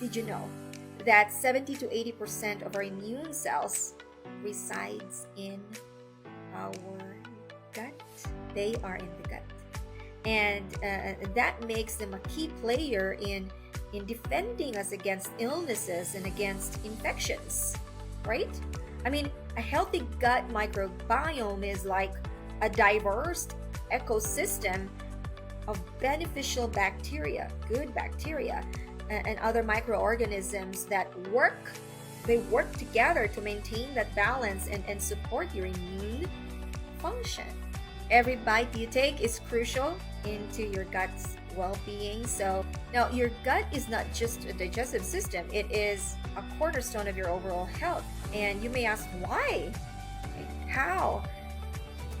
Did you know that 70 to 80% of our immune cells resides in our gut? They are in the gut. And that makes them a key player in defending us against illnesses and against infections, right? I mean, a healthy gut microbiome is like a diverse ecosystem of beneficial bacteria, good bacteria, and other microorganisms that work together to maintain that balance and support your immune function. Every bite you take is crucial into your gut's well-being. So now your gut is not just a digestive system, it is a cornerstone of your overall health. And you may ask why? How?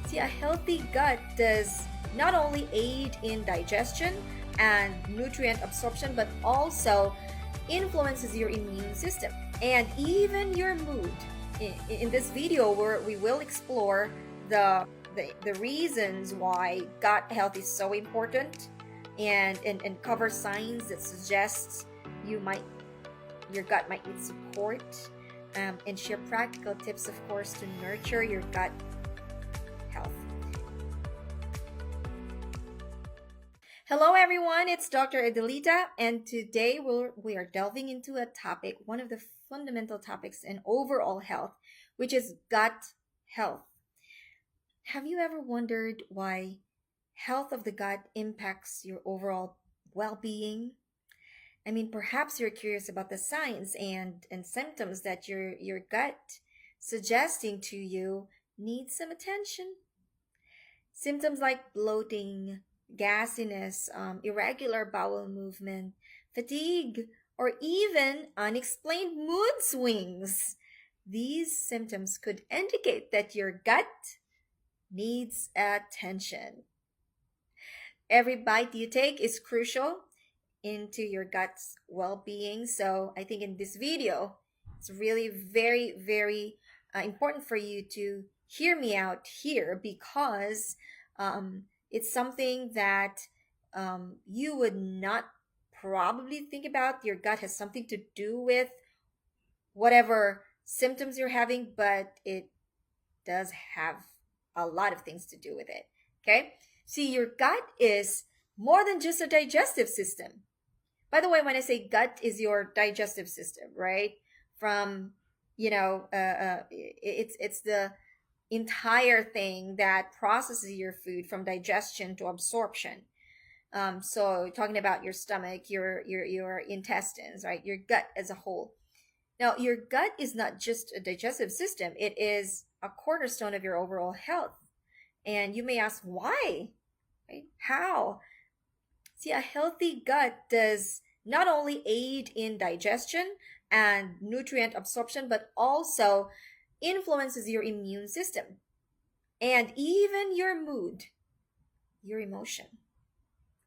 See, a healthy gut does not only aid in digestion and nutrient absorption, but also influences your immune system and even your mood. In this video, we will explore the reasons why gut health is so important and cover signs that suggests your gut might need support, and share practical tips, of course, to nurture your gut health. Hello everyone, it's Dr. Adelita, and today we are delving into a topic, one of the fundamental topics in overall health, which is gut health. Have you ever wondered why health of the gut impacts your overall well-being? I mean, perhaps you're curious about the signs and symptoms that your gut suggesting to you needs some attention. Symptoms like bloating, gassiness, irregular bowel movement, fatigue, or even unexplained mood swings. These symptoms could indicate that your gut needs attention. Every bite you take is crucial into your gut's well-being. So I think in this video, it's really very, very important for you to hear me out here, because it's something that you would not probably think about. Your gut has something to do with whatever symptoms you're having, but it does have a lot of things to do with it. Okay? See, your gut is more than just a digestive system. By the way, when I say gut is your digestive system, right? From, it's the entire thing that processes your food from digestion to absorption. So talking about your stomach, your intestines, right? Your gut as a whole. Now, your gut is not just a digestive system. It is a cornerstone of your overall health. And you may ask why, right? How? See, a healthy gut does not only aid in digestion and nutrient absorption, but also influences your immune system and even your mood, your emotion.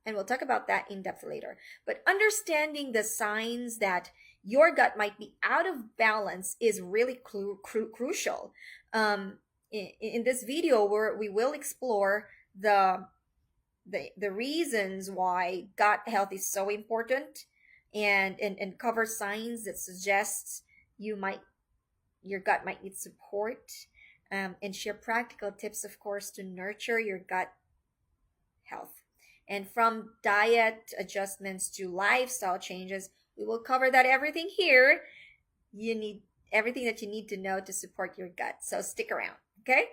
And we'll talk about that in depth later. But understanding the signs that your gut might be out of balance is really crucial. In this video, we will explore the reasons why gut health is so important and cover signs that suggests your gut might need support, and share practical tips, of course, to nurture your gut health. And from diet adjustments to lifestyle changes, we will cover that everything here. You need everything that you need to know to support your gut. So stick around, okay?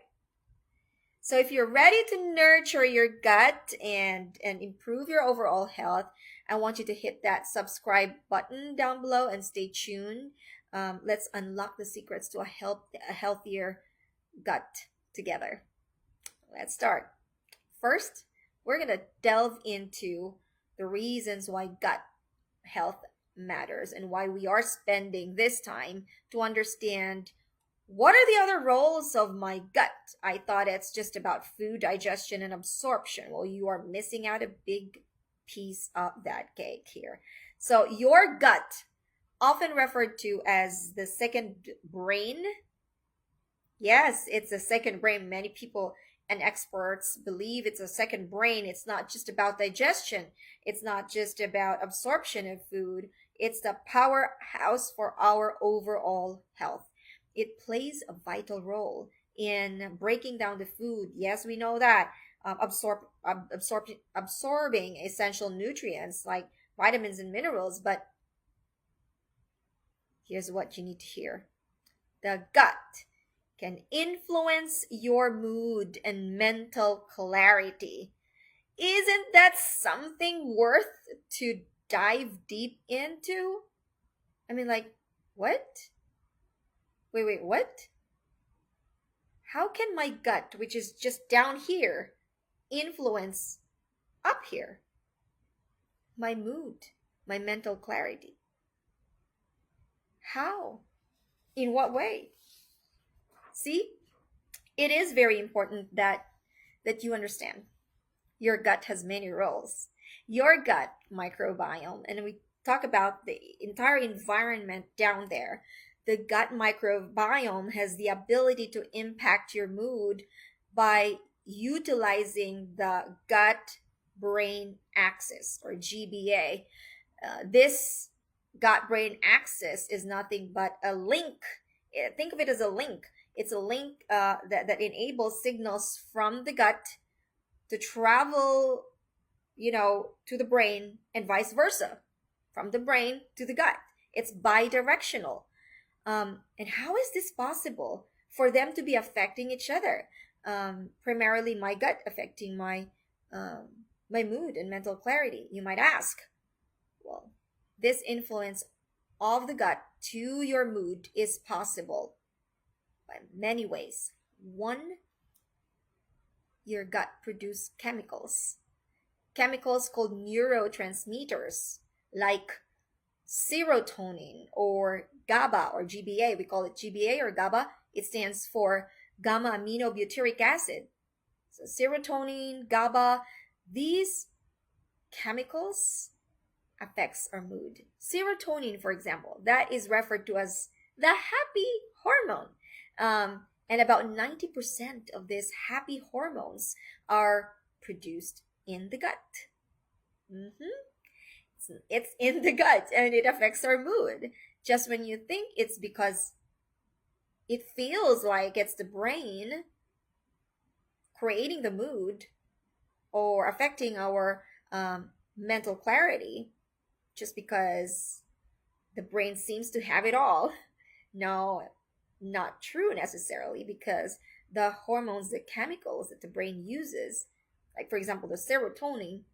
So if you're ready to nurture your gut and improve your overall health, I want you to hit that subscribe button down below and stay tuned. Let's unlock the secrets to a healthier gut together. Let's start. First, we're going to delve into the reasons why gut health matters and why we are spending this time to understand what are the other roles of my gut. I thought it's just about food digestion and absorption. Well, you are missing out a big piece of that cake here. So your gut, often referred to as the second brain. Yes, it's a second brain. Many people and experts believe it's a second brain. It's not just about digestion. It's not just about absorption of food. It's the powerhouse for our overall health. It plays a vital role in breaking down the food. Yes, we know that. Absorbing essential nutrients like vitamins and minerals. But here's what you need to hear: the gut can influence your mood and mental clarity. Isn't that something worth to dive deep into? I mean, like, what? Wait, what? How can my gut, which is just down here, influence up here? My mood, my mental clarity. How? In what way? See, it is very important that you understand your gut has many roles. Your gut microbiome, and we talk about the entire environment down there. The gut microbiome has the ability to impact your mood by utilizing the gut brain axis, or GBA. This gut brain axis is nothing but a link. Think of it as a link. It's a link that enables signals from the gut to travel, to the brain, and vice versa, from the brain to the gut. It's bidirectional. And how is this possible for them to be affecting each other? Primarily, my gut affecting my mood and mental clarity. You might ask, well, this influence of the gut to your mood is possible by many ways. One, your gut produce chemicals called neurotransmitters, like serotonin or GABA or GBA. We call it GBA or GABA. It stands for gamma aminobutyric acid. So serotonin, GABA, these chemicals affects our mood. Serotonin, for example, that is referred to as the happy hormone. And about 90% of these happy hormones are produced in the gut. It's in the gut, and it affects our mood. Just when you think it's because it feels like it's the brain creating the mood or affecting our mental clarity, just because the brain seems to have it all. No, not true necessarily, because the hormones, the chemicals that the brain uses, like for example, the serotonin,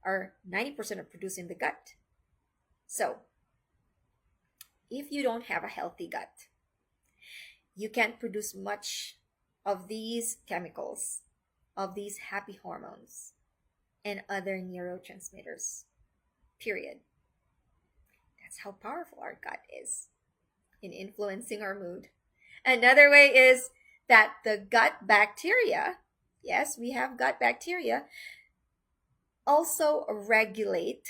are 90% of produced in the gut. So, if you don't have a healthy gut, you can't produce much of these chemicals, of these happy hormones, and other neurotransmitters. Period. That's how powerful our gut is in influencing our mood. Another way is that the gut bacteria, yes, we have gut bacteria, also regulate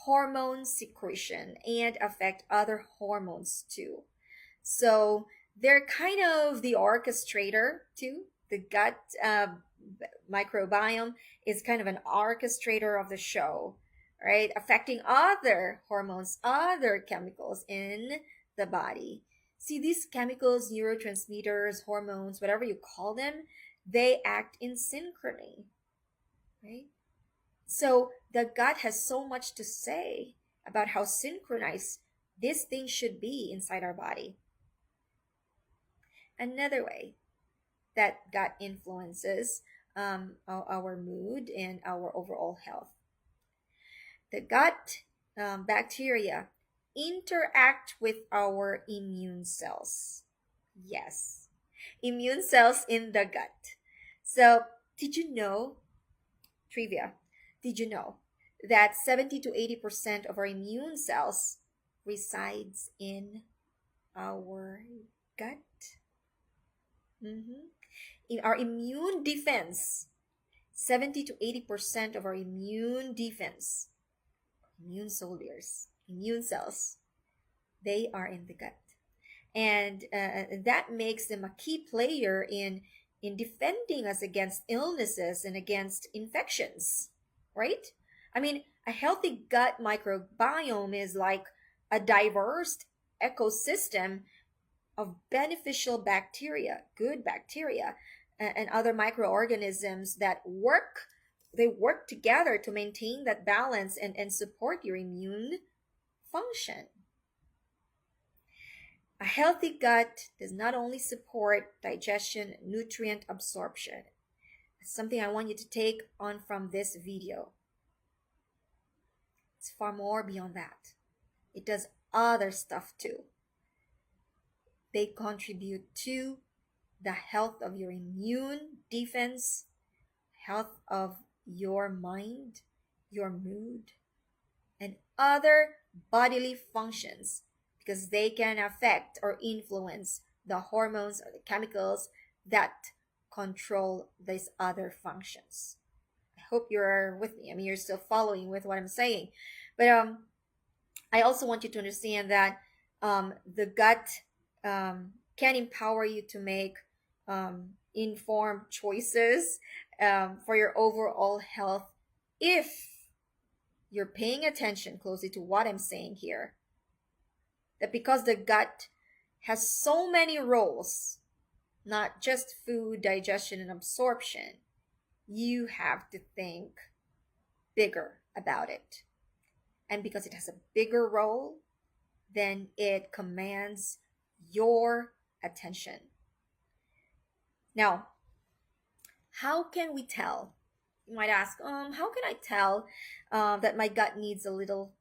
hormone secretion and affect other hormones too. So they're kind of the orchestrator too. The gut microbiome is kind of an orchestrator of the show, right? Affecting other hormones, other chemicals in the body. See, these chemicals, neurotransmitters, hormones, whatever you call them, they act in synchrony, right? So the gut has so much to say about how synchronized this thing should be inside our body. Another way that gut influences our mood and our overall health. The gut bacteria interact with our immune cells. Yes, immune cells in the gut. So, did you know, trivia, did you know that 70 to 80% of our immune cells resides in our gut? In our immune defense, 70 to 80% of our immune defense, immune soldiers, immune cells, they are in the gut. And that makes them a key player in defending us against illnesses and against infections, right? I mean, a healthy gut microbiome is like a diverse ecosystem of beneficial bacteria, good bacteria, and other microorganisms that work together to maintain that balance and support your immune function. A healthy gut does not only support digestion, nutrient absorption. It's something I want you to take on from this video. It's far more beyond that. It does other stuff too. They contribute to the health of your immune defense, health of your mind, your mood, and other bodily functions because they can affect or influence the hormones or the chemicals that control these other functions. I hope you're with me. I mean, you're still following with what I'm saying. But I also want you to understand that the gut can empower you to make informed choices for your overall health if you're paying attention closely to what I'm saying here. That because the gut has so many roles, not just food, digestion, and absorption, you have to think bigger about it. And because it has a bigger role, then it commands your attention. Now, how can we tell? You might ask, how can I tell that my gut needs a little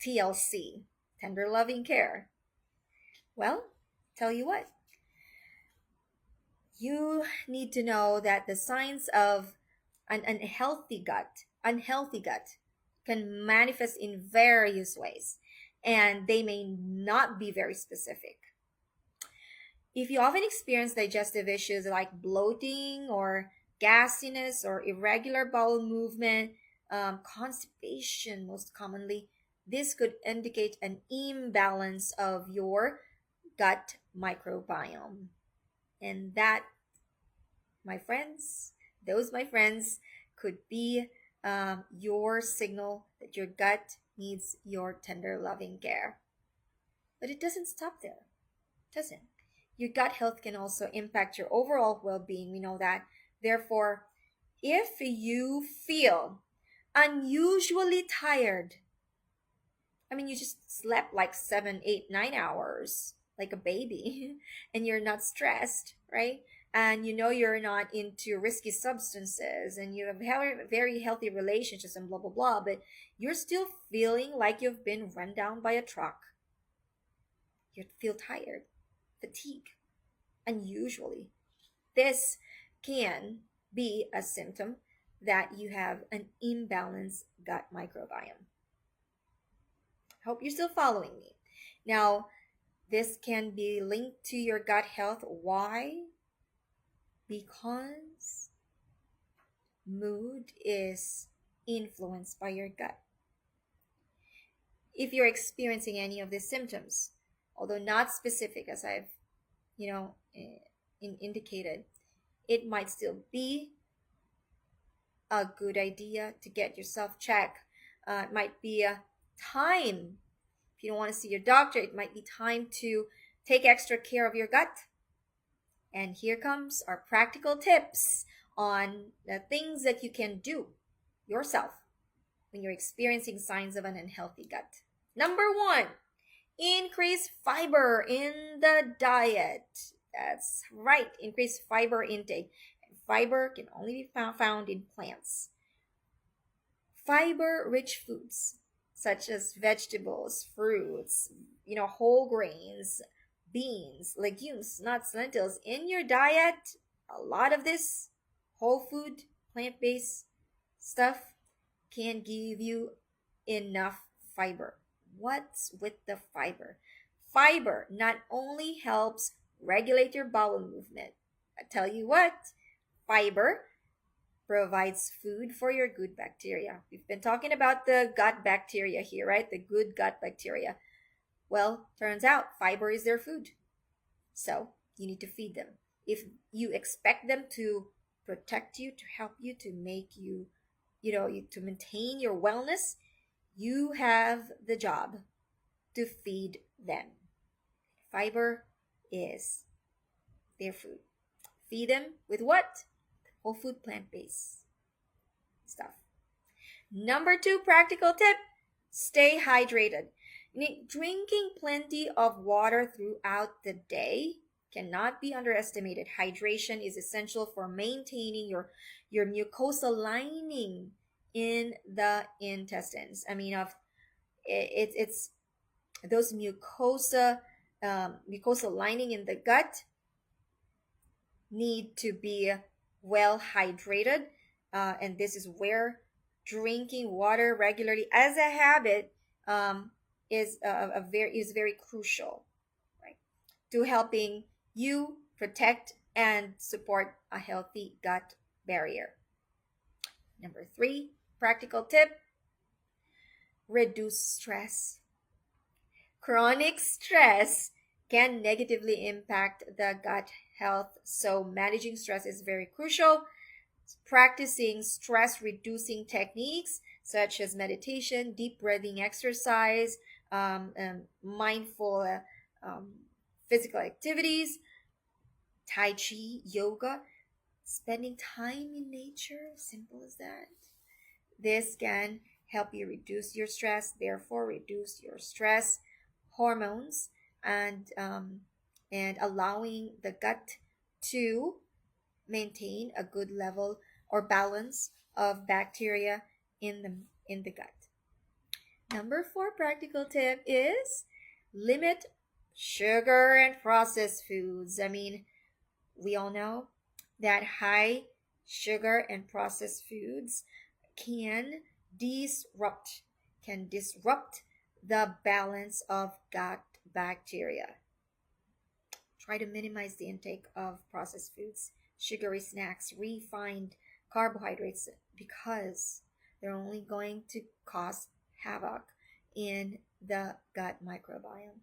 TLC, tender loving care? Well, tell you what, you need to know that the signs of an unhealthy gut can manifest in various ways, and they may not be very specific. If you often experience digestive issues like bloating or gasiness or irregular bowel movement, constipation most commonly, this could indicate an imbalance of your gut microbiome. And that, my friends, my friends, could be your signal that your gut needs your tender loving care. But it doesn't stop there. It doesn't. Your gut health can also impact your overall well-being. We know that. Therefore, if you feel unusually tired, I mean, you just slept like 7, 8, 9 hours like a baby, and you're not stressed, right? And you know you're not into risky substances, and you have very healthy relationships, and blah blah blah, but you're still feeling like you've been run down by a truck. You feel tired, fatigue, unusually. This can be a symptom that you have an imbalanced gut microbiome. Hope you're still following me. Now, this can be linked to your gut health. Why? Because mood is influenced by your gut. If you're experiencing any of these symptoms, although not specific as I've, indicated, it might still be a good idea to get yourself checked. It might be a time. If you don't want to see your doctor, it might be time to take extra care of your gut. And here comes our practical tips on the things that you can do yourself when you're experiencing signs of an unhealthy gut. Number 1, increase fiber in the diet. That's right, increase fiber intake. Fiber can only be found in plants. Fiber-rich foods such as vegetables, fruits, whole grains, beans, legumes, nuts, lentils in your diet. A lot of this whole food, plant-based stuff can give you enough fiber. What's with the fiber? Fiber not only helps regulate your bowel movement. I tell you what, fiber provides food for your good bacteria. We've been talking about the gut bacteria here, right? The good gut bacteria. Well, turns out fiber is their food. So you need to feed them. If you expect them to protect you, to help you, to make you to maintain your wellness, you have the job to feed them. Fiber is their food. Feed them with what? Whole food, plant-based stuff. Number two practical tip, stay hydrated. Drinking plenty of water throughout the day cannot be underestimated. Hydration is essential for maintaining your mucosal lining in the intestines. It's those mucosal lining in the gut need to be well hydrated, and this is where drinking water regularly as a habit is very crucial, right, to helping you protect and support a healthy gut barrier. Number three, practical tip: reduce stress. Chronic stress can negatively impact the gut health, so managing stress is very crucial. Practicing stress reducing techniques such as meditation, deep breathing exercise, mindful physical activities, tai chi, yoga, spending time in nature, simple as that. This can help you reduce your stress, therefore reduce your stress hormones, and allowing the gut to maintain a good level or balance of bacteria in the gut. Number four practical tip is limit sugar and processed foods. We all know that high sugar and processed foods can disrupt the balance of gut bacteria. Try to minimize the intake of processed foods, sugary snacks, refined carbohydrates, because they're only going to cause havoc in the gut microbiome.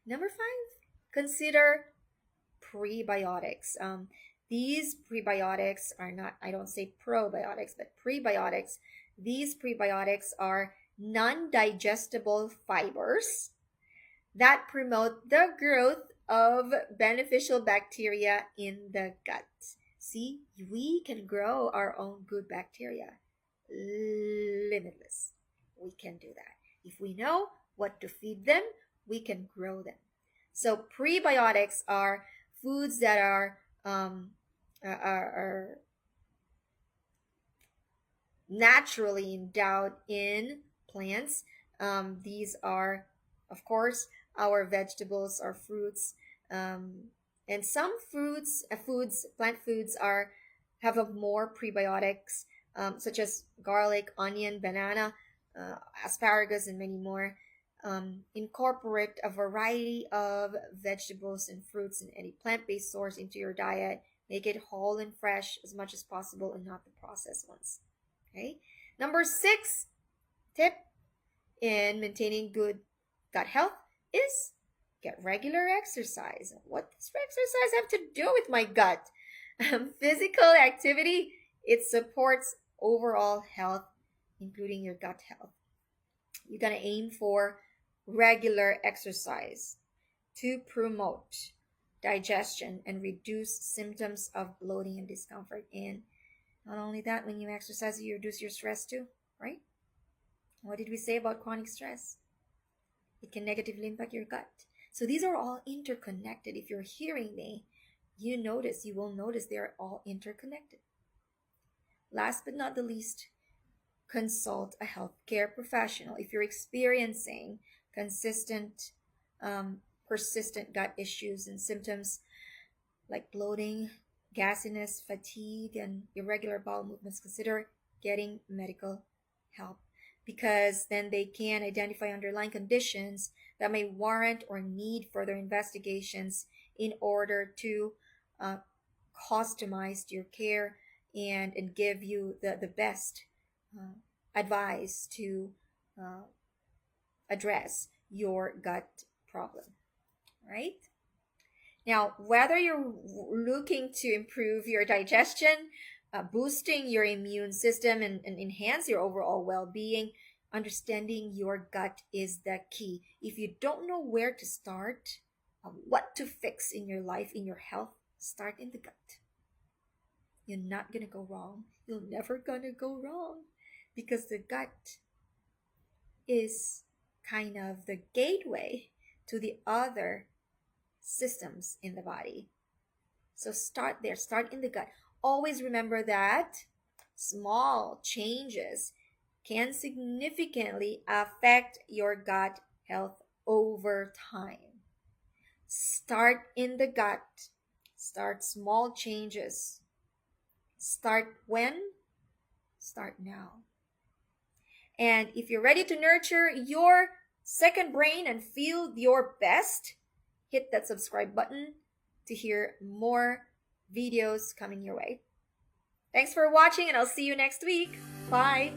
Number five, consider prebiotics. These prebiotics are not, I don't say probiotics, but prebiotics. These prebiotics are non-digestible fibers that promote the growth of beneficial bacteria in the gut. See, we can grow our own good bacteria. Limitless. We can do that. If we know what to feed them, we can grow them. So prebiotics are foods that are naturally endowed in plants. These are, of course, our vegetables, our fruits, and some plant foods have more prebiotics, such as garlic, onion, banana, asparagus, and many more. Incorporate a variety of vegetables and fruits and any plant-based source into your diet. Make it whole and fresh as much as possible and not the processed ones. Okay. Number six tip in maintaining good gut health is get regular exercise. What does exercise have to do with my gut? Physical activity, it supports overall health, including your gut health. You're going to aim for regular exercise to promote digestion and reduce symptoms of bloating and discomfort. And not only that, when you exercise, you reduce your stress too, right? What did we say about chronic stress? It can negatively impact your gut. So these are all interconnected. If you're hearing me, you will notice they're all interconnected. Last but not the least, consult a healthcare professional. If you're experiencing consistent, persistent gut issues and symptoms like bloating, gasiness, fatigue, and irregular bowel movements, consider getting medical help, because then they can identify underlying conditions that may warrant or need further investigations in order to customize your care and give you the best advice to address your gut problem, right? Now, whether you're looking to improve your digestion, boosting your immune system and enhance your overall well-being. Understanding your gut is the key. If you don't know where to start, what to fix in your life, in your health, start in the gut. You're not gonna go wrong. You're never gonna go wrong, because the gut is kind of the gateway to the other systems in the body. So start there, start in the gut. Always remember that small changes can significantly affect your gut health over time. Start in the gut. Start small changes. Start when? Start now. And if you're ready to nurture your second brain and feel your best, hit that subscribe button to hear more videos coming your way. Thanks for watching, and I'll see you next week. Bye.